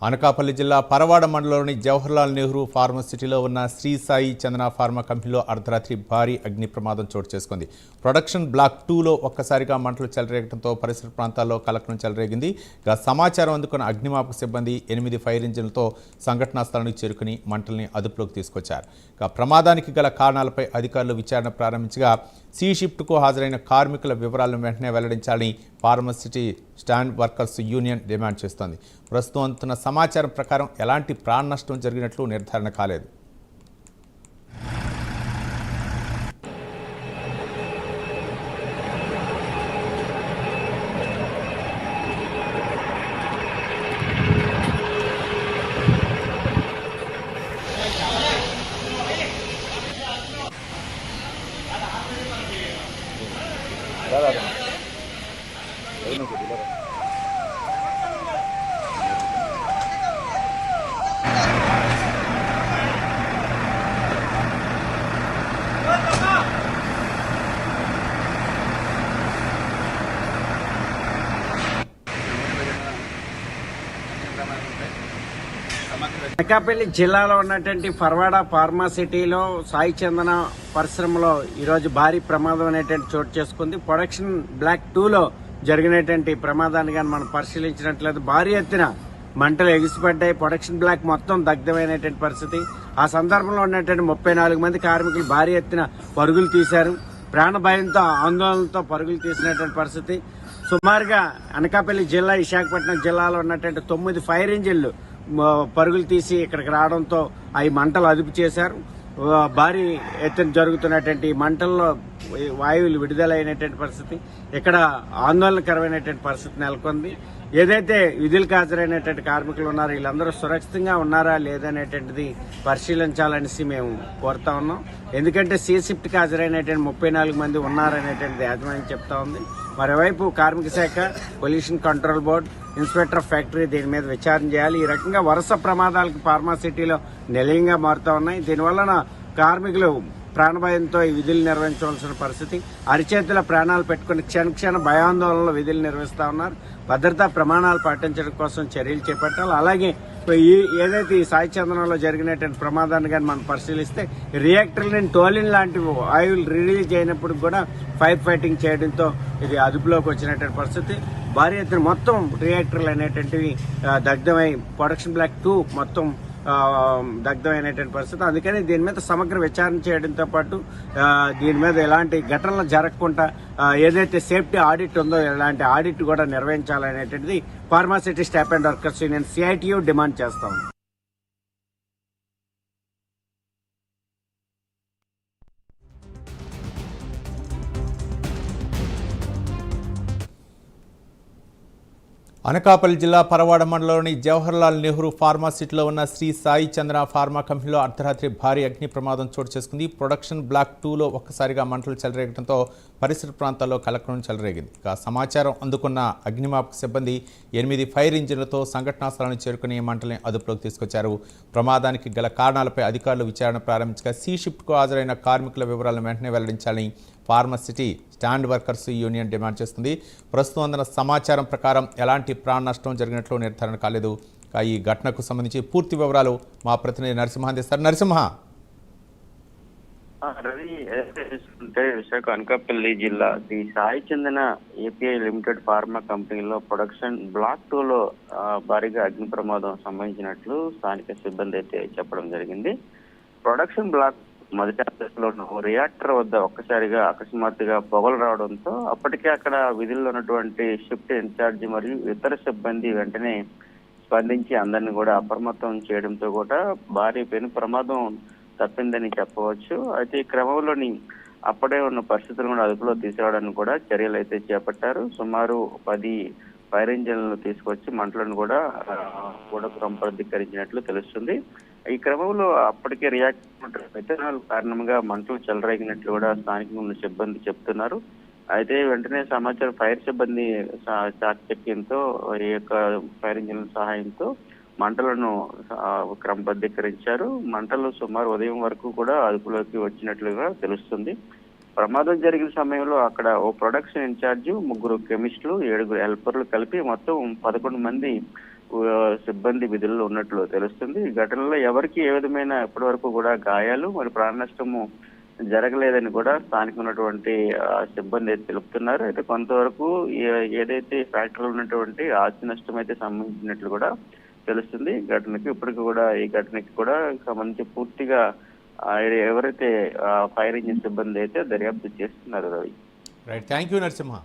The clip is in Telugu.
అనకాపల్లి జిల్లా పరవాడ మండలంలోని జవహర్లాల్ నెహ్రూ ఫార్మసిటీలో ఉన్న శ్రీ సాయి చందన ఫార్మా కంపెనీలో అర్ధరాత్రి భారీ అగ్ని ప్రమాదం చోటు చేసుకుంది. ప్రొడక్షన్ బ్లాక్ 2లో ఒక్కసారిగా మంటలు చెలరేగడంతో పరిసర ప్రాంతాల్లో కలకలం చెలరేగింది. సమాచారం అందుకున్న అగ్నిమాపక సిబ్బంది 8 ఫైర్ ఇంజిన్లతో సంఘటనా స్థలానికి చేరుకుని మంటల్ని అదుపులోకి తీసుకొచ్చారు. ప్రమాదానికి గల కారణాలపై అధికారులు విచారణ ప్రారంభించగా సి షిఫ్ట్కు హాజరైన కార్మికుల వివరాలను వెంటనే వెల్లడించాలని ఫార్మసిటీ స్టాండ్ వర్కర్స్ యూనియన్ డిమాండ్ చేస్తోంది. ప్రస్తుతం అందుతున్న సమాచారం ప్రకారం ఎలాంటి ప్రాణ నష్టం జరిగినట్లు నిర్ధారణ కాలేదు. అనకాపల్లి జిల్లాలో ఉన్నటువంటి పరవాడ ఫార్మాసిటీలో సాయి చందన పరిశ్రమలో ఈరోజు భారీ ప్రమాదం అనేటువంటి చోటు చేసుకుంది. ప్రొడక్షన్ బ్లాక్ 2లో జరిగినటువంటి ప్రమాదాన్ని కానీ మనం పరిశీలించినట్లయితే భారీ ఎత్తున మంటలు ఎగిసిపడ్డాయి. ప్రొడక్షన్ బ్లాక్ మొత్తం దగ్ధమైనటువంటి పరిస్థితి. ఆ సందర్భంలో ఉన్నటువంటి 34 మంది కార్మికులు భారీ ఎత్తున పరుగులు తీశారు. ప్రాణ భయంతో ఆందోళనతో పరుగులు తీసినటువంటి పరిస్థితి. సుమారుగా అనకాపల్లి జిల్లా, విశాఖపట్నం జిల్లాలో ఉన్నటువంటి 9 ఫైర్ ఇంజిన్లు పరుగులు తీసి ఇక్కడికి రావడంతో అవి మంటలు అదుపు చేశారు. భారీ ఎత్తున జరుగుతున్నటువంటి మంటల్లో వాయువులు విడుదలైనటువంటి పరిస్థితి, ఇక్కడ ఆందోళనకరమైనటువంటి పరిస్థితి నెలకొంది. ఏదైతే విధులకు హాజరైనటువంటి కార్మికులు ఉన్నారో వీళ్ళందరూ సురక్షితంగా ఉన్నారా లేదనేటువంటిది పరిశీలించాలనేసి మేము కోరుతా ఉన్నాం. ఎందుకంటే సి షిఫ్ట్కి హాజరైనటువంటి 34 మంది ఉన్నారనేటువంటిది యాజమాన్యం చెప్తా ఉంది. మరోవైపు కార్మిక శాఖ, pollution control board, inspector of factory దీని మీద విచారణ చేయాలి. ఈ రకంగా వరుస ప్రమాదాలకు ఫార్మాసిటీలో నిలయంగా మారుతా ఉన్నాయి. దీనివలన కార్మికులు ప్రాణభయంతో ఈ విధులు నిర్వహించవలసిన పరిస్థితి. అరిచేతుల ప్రాణాలు పెట్టుకుని క్షణ భయాందోళనలో విధులు నిర్వహిస్తా ఉన్నారు. భద్రతా ప్రమాణాలు పాటించడం కోసం చర్యలు చేపట్టాలి. అలాగే ఏదైతే ఈ సాయి చందనంలో జరిగినటువంటి ప్రమాదాన్ని కానీ మనం పరిశీలిస్తే రియాక్టర్లని టోలిన్ లాంటి ఆయిల్ రిలీజ్ అయినప్పుడు కూడా ఫైర్ ఫైటింగ్ చేయడంతో ఇది అదుపులోకి వచ్చినటువంటి పరిస్థితి. భారీ ఎత్తున మొత్తం రియాక్టర్లు అనేటువంటివి దగ్ధమై ప్రొడక్షన్ బ్లాక్ 2 మొత్తం దగ్ధమైనటువంటి పరిస్థితి. అందుకని దీని మీద సమగ్ర విచారణ చేయడంతో పాటు దీని మీద ఎలాంటి ఘటనలు జరగకుండా ఏదైతే సేఫ్టీ ఆడిట్ ఉందో ఎలాంటి ఆడిట్ కూడా నిర్వహించాలనేటువంటిది pharma city staff and workers union CITU demand చేస్తాం. అనకాపల్లి జిల్లా పరవాడ మండలంలోని జవహర్లాల్ నెహ్రూ ఫార్మాసిటీలో ఉన్న శ్రీ సాయి చందన ఫార్మా కంపెనీలో అర్ధరాత్రి భారీ అగ్ని ప్రమాదం చోటు చేసుకుంది. ప్రొడక్షన్ బ్లాక్ 2లో ఒక్కసారిగా మంటలు చెలరేగడంతో పరిసర ప్రాంతాల్లో కలకలం చెలరేగింది. సమాచారం అందుకున్న అగ్నిమాపక సిబ్బంది 8 ఫైర్ ఇంజిన్లతో సంఘటనా స్థలానికి చేరుకుని మంటల్ని అదుపులోకి తీసుకొచ్చారు. ప్రమాదానికి గల కారణాలపై అధికారులు విచారణ ప్రారంభించగా సి షిఫ్ట్కు హాజరైన కార్మికుల వివరాలను వెంటనే వెల్లడించాలని ఫార్మసిటీ స్టాండ్ వర్కర్స్ యూనియన్ డిమాండ్ చేస్తుంది. ప్రస్తుతం అందిన సమాచారం ప్రకారం ఎలాంటి ప్రాణ నష్టం జరిగినట్లు నిర్ధారణ కాలేదు. ఈ ఘటనకు సంబంధించి పూర్తి వివరాలు మా ప్రతినిధి నరసింహ అందిస్తారు. నరసింహ, రవి, చూసుకుంటే విశాఖ అనకాపల్లి జిల్లా శ్రీ సాయి చందన ఏపీఐ లిమిటెడ్ ఫార్మా కంపెనీలో ప్రొడక్షన్ బ్లాక్ 2లో భారీగా అగ్ని ప్రమాదం సంభవించినట్లు స్థానిక సిబ్బంది అయితే చెప్పడం జరిగింది. ప్రొడక్షన్ బ్లాక్ మొదటి అంతస్తులో రియాక్టర్ వద్ద ఒక్కసారిగా అకస్మాత్తుగా పొగలు రావడంతో అప్పటికే అక్కడ విధుల్లో ఉన్నటువంటి షిఫ్ట్ ఇన్ఛార్జి మరియు ఇతర సిబ్బంది వెంటనే స్పందించి అందరినీ కూడా అప్రమత్తం చేయడంతో కూడా భారీ పెను ప్రమాదం తప్పిందని చెప్పవచ్చు. అయితే ఈ క్రమంలోని అప్పుడే ఉన్న పరిస్థితులను కూడా అదుపులో తీసుకురావడానికి కూడా చర్యలు అయితే చేపట్టారు. సుమారు 10 ఫైర్ ఇంజిన్లను తీసుకొచ్చి మంటలను కూడా క్రమబద్ధీకరించినట్లు తెలుస్తుంది. ఈ క్రమంలో అప్పటికే రియాక్టర్ మెథనాల్ కారణంగా మంటలు చెలరేగినట్లు కూడా స్థానికంగా ఉన్న సిబ్బంది చెప్తున్నారు. అయితే వెంటనే సమాచారం ఫైర్ సిబ్బంది చాకచక్యంతో ఈ యొక్క ఫైర్ ఇంజిన్ సహాయంతో మంటలను క్రమబద్ధీకరించారు. మంటలు సుమారు ఉదయం వరకు కూడా అదుపులోకి వచ్చినట్లుగా తెలుస్తుంది. ప్రమాదం జరిగిన సమయంలో అక్కడ ఓ ప్రొడక్షన్ ఇన్ఛార్జ్, 3 కెమిస్టులు, 7 హెల్పర్లు కలిపి మొత్తం 11 మంది సిబ్బంది విధుల్లో ఉన్నట్లు తెలుస్తుంది. ఈ ఘటనలో ఎవరికి ఏ విధమైన ఇప్పటి వరకు కూడా గాయాలు మరి ప్రాణ నష్టము జరగలేదని కూడా స్థానిక ఉన్నటువంటి సిబ్బంది అయితే తెలుపుతున్నారు. అయితే కొంతవరకు ఏదైతే ఫ్యాక్టరీలో ఉన్నటువంటి ఆస్తి నష్టం అయితే సంబంధించినట్లు కూడా తెలుస్తుంది. ఈ ఘటనకి కూడా సంబంధించి పూర్తిగా ఎవరైతే ఫైర్ ఇంజిన్ సిబ్బంది అయితే దర్యాప్తు చేస్తున్నారు. Ravi, right, thank you Narasimha.